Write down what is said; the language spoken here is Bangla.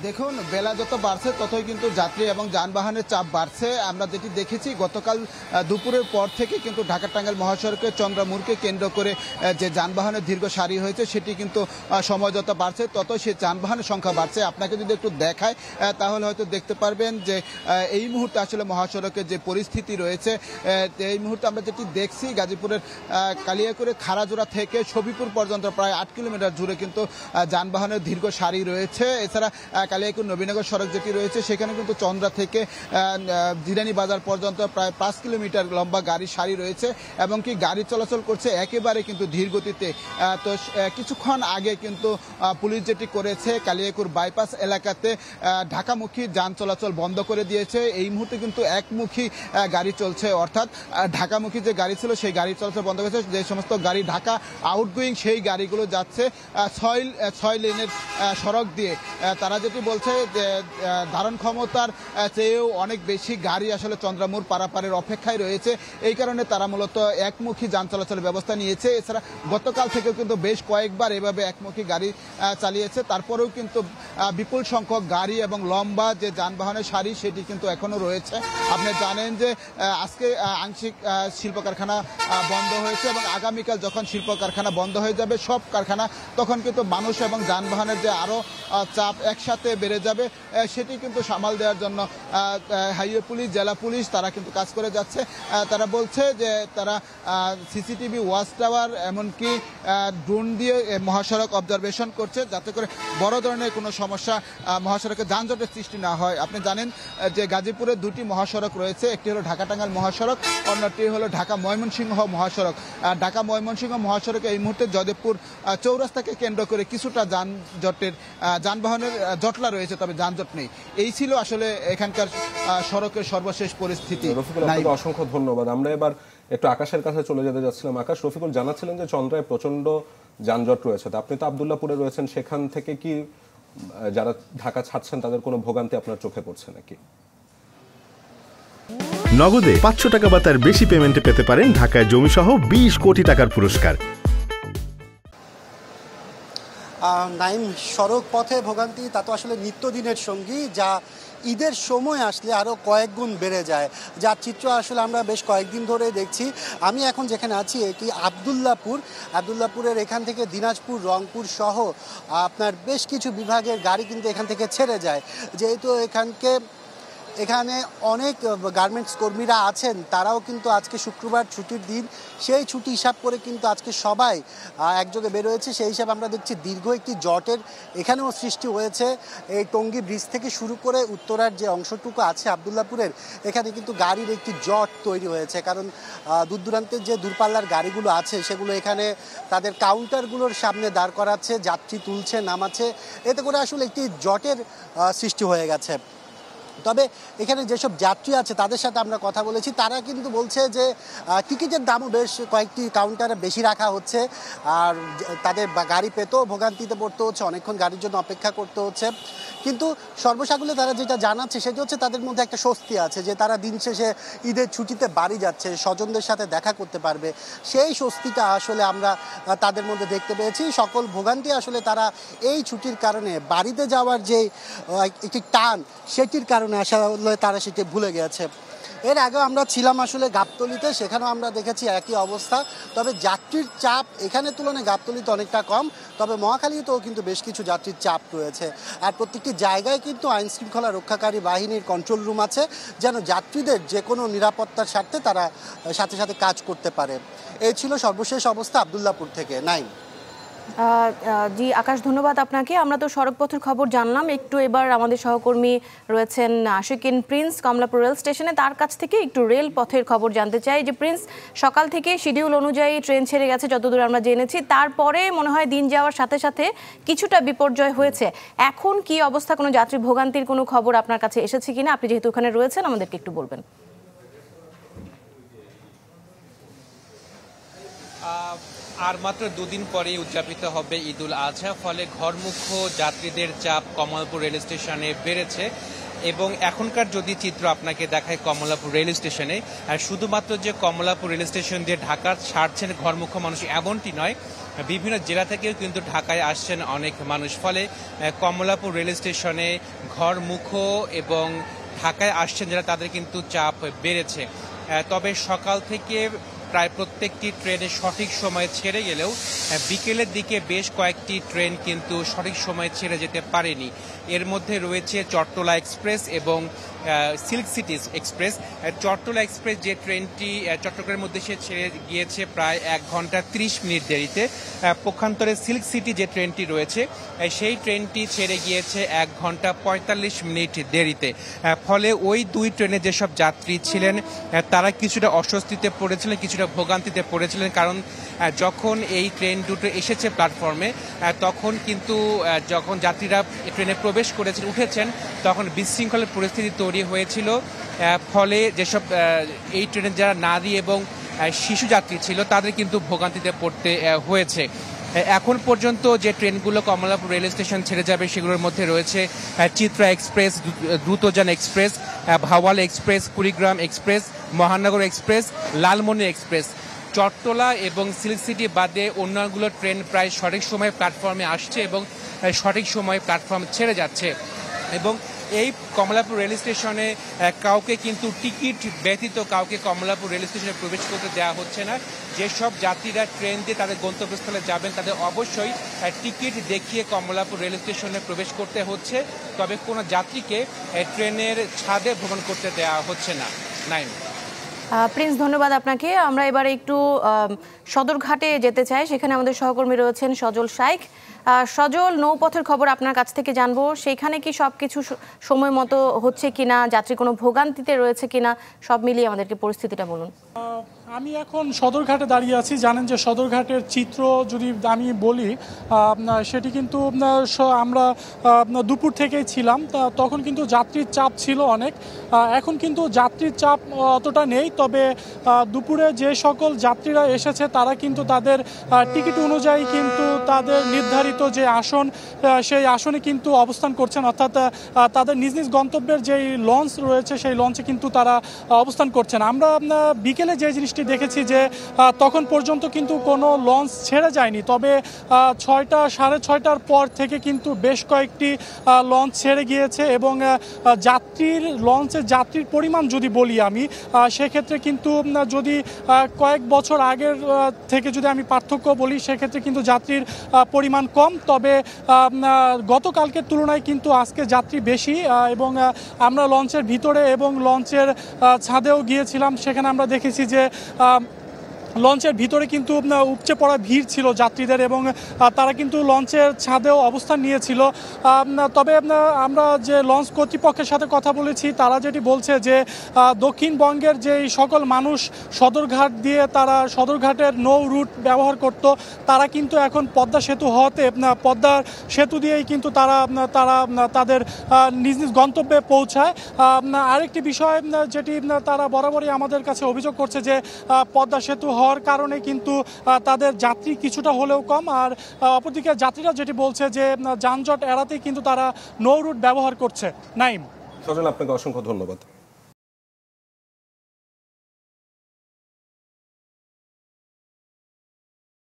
দেখুন, বেলা যত বাড়ছে ততই কিন্তু যাত্রী এবং যানবাহনের চাপ বাড়ছে। আমরা যেটি দেখেছি গতকাল দুপুরের পর থেকে কিন্তু ঢাকা টাঙ্গাইল মহাসড়কে চন্দ্রমোড়কে কেন্দ্র করে যে যানবাহনের দীর্ঘ সারি হয়েছে সেটি কিন্তু সময় যত বাড়ছে তত সেই যানবাহনের সংখ্যা বাড়ছে। আপনাকে যদি একটু দেখায় তাহলে হয়তো দেখতে পারবেন যে এই মুহূর্তে আসলে মহাসড়কের যে পরিস্থিতি রয়েছে, এই মুহূর্তে আমরা যেটি দেখছি গাজীপুরের কালিয়াকৈর খাড়াজোড়া থেকে ছবিপুর পর্যন্ত প্রায় 8 কিলোমিটার জুড়ে কিন্তু যানবাহনের দীর্ঘ সারি রয়েছে। এছাড়া কালিয়াকৈর নবীনগর সড়ক যেটি রয়েছে সেখানে কিন্তু চন্দ্রা থেকে জিরানি বাজার পর্যন্ত প্রায় 5 কিলোমিটার লম্বা গাড়ির সারি রয়েছে এবং কি গাড়ি চলাচল করছে একেবারে কিন্তু ধীর গতিতে। তো কিছুক্ষণ আগে কিন্তু পুলিশ যেটি করেছে কালিয়াকৈর বাইপাস এলাকাতে ঢাকামুখী যান চলাচল বন্ধ করে দিয়েছে। এই মুহূর্তে কিন্তু একমুখী গাড়ি চলছে, অর্থাৎ ঢাকামুখী যে গাড়ি ছিল সেই গাড়ি চলাচল বন্ধ করেছে। যে সমস্ত গাড়ি ঢাকা আউটগোয়িং সেই গাড়িগুলো যাচ্ছে 6 লেনের সড়ক দিয়ে। তারা যেটি বলছে যে ধারণ ক্ষমতার চেয়েও অনেক বেশি গাড়ি আসলে চন্দ্রমোড় পারাপারের অপেক্ষায় রয়েছে। এই কারণে তারা মূলত একমুখী যান চলাচলের ব্যবস্থা নিয়েছে। এছাড়া গতকাল থেকেও কিন্তু বেশ কয়েকবার এভাবে একমুখী গাড়ি চালিয়েছে, তারপরেও কিন্তু বিপুল সংখ্যক গাড়ি এবং লম্বা যে যানবাহনের সারি সেটি কিন্তু এখনও রয়েছে। আপনি জানেন যে আজকে আংশিক শিল্প কারখানা বন্ধ হয়েছে এবং আগামীকাল যখন শিল্প কারখানা বন্ধ হয়ে যাবে সব কারখানা, তখন কিন্তু মানুষ এবং যানবাহনের যে আরও চাপ একসাথে বেড়ে যাবে সেটি কিন্তু সামাল দেওয়ার জন্য হাইওয়ে পুলিশ, জেলা পুলিশ তারা কিন্তু কাজ করে যাচ্ছে। তারা বলছে যে তারা সিসিটিভি ওয়াচ টাওয়ার এমনকি ড্রোন দিয়ে মহাসড়ক অবজারভেশন করছে যাতে করে বড় ধরনের কোনো সমস্যা মহাসড়কে যানজটের সৃষ্টি না হয়। আপনি জানেন যে গাজীপুরে দুটি মহাসড়ক রয়েছে, একটি হলো ঢাকা টাঙ্গাইল মহাসড়ক, অন্যটি হলো ঢাকা ময়মনসিংহ মহাসড়ক। ঢাকা ময়মনসিংহ মহাসড়কে এই মুহূর্তে জয়দেবপুর চৌরাস্তাকে কেন্দ্র করে কিছুটা যানবাহনের জটলা রয়েছে, তবে যানজট নেই। এই ছিল আসলে এখানকার সড়কের সর্বশেষ পরিস্থিতি। রফিকুল, আপনাকে অসংখ্য ধন্যবাদ। আমরা এবার একটু আকাশের কাছে চলে যেতে যাচ্ছিলাম। আকাশ, রফিকুল জানাচ্ছিলেন যে চন্দ্রায় প্রচন্ড যানজট রয়েছে, আপনি তো আব্দুল্লাহপুরে রয়েছেন, সেখান থেকে কি যারা ঢাকা ছাড়ছেন তাদের কোনো ভোগান্তি আপনার চোখে পড়ছে নাকি? নগদে 500 টাকা বা তার বেশি পেমেন্টে পেতে পারেন ঢাকায় জমিসহ 20 কোটি টাকার পুরস্কার। নাইম, সড়ক পথে ভোগান্তি তা তো আসলে নিত্যদিনের সঙ্গী, যা ঈদের সময় আসলে আরও কয়েক গুণ বেড়ে যায়, যার চিত্র আসলে আমরা বেশ কয়েকদিন ধরে দেখছি। আমি এখন যেখানে আছি এটি আব্দুল্লাহপুরের এখান থেকে দিনাজপুর, রংপুর সহ আপনার বেশ কিছু বিভাগের গাড়ি কিন্তু এখান থেকে ছেড়ে যায়। যেহেতু এখানে অনেক গার্মেন্টস কর্মীরা আছেন, তারাও কিন্তু আজকে শুক্রবার ছুটির দিন, সেই ছুটি হিসাব করে কিন্তু আজকে সবাই একযোগে বেরোয়েছে। সেই হিসাবে আমরা দেখছি দীর্ঘ একটি জটের এখানেও সৃষ্টি হয়েছে। এই টঙ্গী ব্রিজ থেকে শুরু করে উত্তরার যে অংশটুকু আছে আব্দুল্লাহপুরের, এখানে কিন্তু গাড়ির একটি জট তৈরি হয়েছে, কারণ দূর দূরান্তের যে দূরপাল্লার গাড়িগুলো আছে সেগুলো এখানে তাদের কাউন্টারগুলোর সামনে দাঁড় করাচ্ছে, যাত্রী তুলছে, নামাচ্ছে, এতে করে আসলে একটি জটের সৃষ্টি হয়ে গেছে। তবে এখানে যেসব যাত্রী আছে তাদের সাথে আমরা কথা বলেছি, তারা কিন্তু বলছে যে টিকিটের দামও বেশ কয়েকটি কাউন্টারে বেশি রাখা হচ্ছে, আর তাদের গাড়ি পেতেও ভোগান্তিতে পড়তে হচ্ছে, অনেকক্ষণ গাড়ির জন্য অপেক্ষা করতে হচ্ছে। কিন্তু সর্বসাকুল্যে তারা যেটা জানাচ্ছে সেটা হচ্ছে তাদের মধ্যে একটা স্বস্তি আছে যে তারা দিন শেষে ঈদের ছুটিতে বাড়ি যাচ্ছে, স্বজনদের সাথে দেখা করতে পারবে। সেই স্বস্তিটা আসলে আমরা তাদের মধ্যে দেখতে পেয়েছি। সকল ভোগান্তি আসলে তারা এই ছুটির কারণে বাড়িতে যাওয়ার যে একটি টান, সেটির কারণে আসলে তারা সেটি ভুলে গেছে। এর আগেও আমরা ছিলাম আসলে গাবতলীতে, সেখানেও আমরা দেখেছি একই অবস্থা। তবে যাত্রীর চাপ এখানের তুলনায় গাবতলীতে অনেকটা কম, তবে মহাখালীতেও কিন্তু বেশ কিছু যাত্রীর চাপ রয়েছে। আর প্রত্যেকটি জায়গায় কিন্তু আইন শৃঙ্খলা রক্ষাকারী বাহিনীর কন্ট্রোল রুম আছে, যেন যাত্রীদের যে কোনো নিরাপত্তার স্বার্থে তারা সাথে সাথে কাজ করতে পারে। এই ছিল সর্বশেষ অবস্থা আব্দুল্লাহপুর থেকে। নাইম। জি আকাশ, ধন্যবাদ আপনাকে। আমরা তো সড়কপথের খবর জানলাম, একটু এবার আমাদের সহকর্মী রয়েছেন আশিকিন প্রিন্স কমলাপুর রেল স্টেশনে, তার কাছ থেকে একটু রেল পথের খবর জানতে চাই। যে প্রিন্স, সকাল থেকে শিডিউল অনুযায়ী ট্রেন ছেড়ে গেছে যতদূর আমরা জেনেছি, তারপরে মনে হয় দিন যাওয়ার সাথে সাথে কিছুটা বিপর্যয় হয়েছে। এখন কি অবস্থা, কোনো যাত্রী ভোগান্তির কোনো খবর আপনার কাছে এসেছে কিনা? আপনি যেহেতু ওখানে রয়েছেন আমাদেরকে একটু বলবেন। আর মাত্র দুদিন পরেই উদযাপিত হবে ঈদুল আজহা, ফলে ঘরমুখ্য যাত্রীদের চাপ কমলাপুর রেল স্টেশনে বেড়েছে। এবং এখনকার যদি চিত্র আপনাকে দেখায় কমলাপুর রেল স্টেশনে, শুধুমাত্র যে কমলাপুর রেল স্টেশন দিয়ে ঢাকা ছাড়ছেন ঘরমুখ মানুষ এমনটি নয়, বিভিন্ন জেলা থেকেও কিন্তু ঢাকায় আসছেন অনেক মানুষ। ফলে কমলাপুর রেল স্টেশনে ঘরমুখ এবং ঢাকায় আসছেন যারা, তাদের কিন্তু চাপ বেড়েছে। তবে সকাল থেকে প্রায় প্রত্যেকটি ট্রেনে সঠিক সময়ে ছেড়ে গেলেও বিকেলের দিকে বেশ কয়েকটি ট্রেন কিন্তু সঠিক সময়ে ছেড়ে যেতে পারেনি। এর মধ্যে রয়েছে চট্টলা এক্সপ্রেস এবং silk city express. Chattala express যে ট্রেনটি চট্টগ্রামের মধ্যে সে ছেড়ে গিয়েছে প্রায় 1 ঘন্টা 30 মিনিট দেরিতে। পক্ষান্তরে সিল্ক সিটি যে ট্রেনটি রয়েছে সেই ট্রেনটি ছেড়ে গিয়েছে 1 ঘন্টা 45 মিনিট দেরিতে। ফলে ওই দুই ট্রেনে যেসব যাত্রী ছিলেন তারা কিছুটা অস্বস্তিতে পড়েছিলেন, কিছুটা ভোগান্তিতে পড়েছিলেন। কারণ যখন এই ট্রেন দুটো এসেছে প্ল্যাটফর্মে, তখন কিন্তু যখন যাত্রীরা ট্রেনে প্রবেশ করেছেন, উঠেছেন, তখন বিশৃঙ্খলের পরিস্থিতি তৈরি হয়েছিল। ফলে যেসব এই ট্রেনের যারা নারী এবং শিশু যাত্রী ছিল তাদের কিন্তু ভোগান্তিতে পড়তে হয়েছে। এখন পর্যন্ত যে ট্রেনগুলো কমলাপুর রেল স্টেশন ছেড়ে যাবে সেগুলোর মধ্যে রয়েছে Chitra express, Drutojan express, Bhawal express, Kurigram express, Mohanagar express, Lalmoni express. Chattala এবং সিল্ক সিটি বাদে অন্যগুলো ট্রেন প্রায় সঠিক সময়ে প্ল্যাটফর্মে আসছে এবং সঠিক সময়ে প্ল্যাটফর্ম ছেড়ে যাচ্ছে। এবং এই কমলাপুর রেল স্টেশনে কাউকে কিন্তু টিকিট ব্যতীত কাউকে কমলাপুর রেল স্টেশনে প্রবেশ করতে দেওয়া হচ্ছে না। যেসব যাত্রীরা ট্রেন দিয়ে তাদের গন্তব্যস্থলে যাবেন তাদের অবশ্যই টিকিট দেখিয়ে কমলাপুর রেল স্টেশনে প্রবেশ করতে হচ্ছে। তবে কোনো যাত্রীকে ট্রেনের ছাদে ভ্রমণ করতে দেওয়া হচ্ছে না। নাইম। প্রিন্স, ধন্যবাদ আপনাকে। আমরা এবারে একটু সদরঘাটে যেতে চাই, সেখানে আমাদের সহকর্মী রয়েছেন সজল শাইখ। সজল, নৌপথের খবর আপনার কাছ থেকে জানবো, সেখানে কি সবকিছু সময় মতো হচ্ছে কিনা, যাত্রী কোনো ভোগান্তিতে রয়েছে কিনা, সব মিলিয়ে আমাদেরকে পরিস্থিতিটা বলুন। আমি এখন সদরঘাটে দাঁড়িয়ে আছি। জানেন যে সদরঘাটের চিত্র যদি আমি বলি, সেটি কিন্তু আমরা দুপুর থেকেই ছিলাম, তখন কিন্তু যাত্রীর চাপ ছিল অনেক। এখন কিন্তু যাত্রীর চাপ অতটা নেই, তবে দুপুরে যে সকল যাত্রীরা এসেছে তারা কিন্তু তাদের টিকিট অনুযায়ী কিন্তু তাদের নির্ধারিত যে আসন সেই আসনে কিন্তু অবস্থান করছেন, অর্থাৎ তাদের নিজ নিজ গন্তব্যের যেই লঞ্চ রয়েছে সেই লঞ্চে কিন্তু তারা অবস্থান করছেন। আমরা বিকেলে যে জিনিসটি দেখেছি যে তখন পর্যন্ত কিন্তু কোনো লঞ্চ ছেড়ে যায়নি, তবে 6টা সাড়ে 6টার পর থেকে কিন্তু বেশ কয়েকটি লঞ্চ ছেড়ে গিয়েছে এবং লঞ্চের যাত্রীর পরিমাণ যদি বলি আমি, সেক্ষেত্রে কিন্তু যদি কয়েক বছর আগের থেকে যদি আমি পার্থক্য বলি, সেক্ষেত্রে কিন্তু যাত্রীর পরিমাণ কম, তবে গতকালকের তুলনায় কিন্তু আজকে যাত্রী বেশি। এবং আমরা লঞ্চের ভিতরে এবং লঞ্চের ছাদেও গিয়েছিলাম, সেখানে আমরা দেখেছি যে লঞ্চের ভিতরে কিন্তু উপচে পড়া ভিড় ছিল যাত্রীদের এবং তারা কিন্তু লঞ্চের ছাদেও অবস্থান নিয়েছিল। তবে আমরা যে লঞ্চ কর্তৃপক্ষের সাথে কথা বলেছি, তারা যেটি বলছে যে দক্ষিণবঙ্গের যেই সকল মানুষ সদরঘাট দিয়ে তারা সদরঘাটের নৌ রুট ব্যবহার করত, তারা কিন্তু এখন পদ্মা সেতু হওয়াতে পদ্মার সেতু দিয়েই কিন্তু তারা তাদের নিজ নিজ গন্তব্যে পৌঁছায়। আরেকটি বিষয় যেটি তারা বরাবরই আমাদের কাছে অভিযোগ করছে যে পদ্মা সেতু হওয়ার কারণে কিন্তু তাদের যাত্রী কিছুটা হলেও কম, আর অপরদিকে যাত্রীরা যেটি বলছে যে যানজট এড়াতেই কিন্তু তারা নৌ রুট ব্যবহার করছে। নাইম। সজল, আপনাকে অসংখ্য ধন্যবাদ।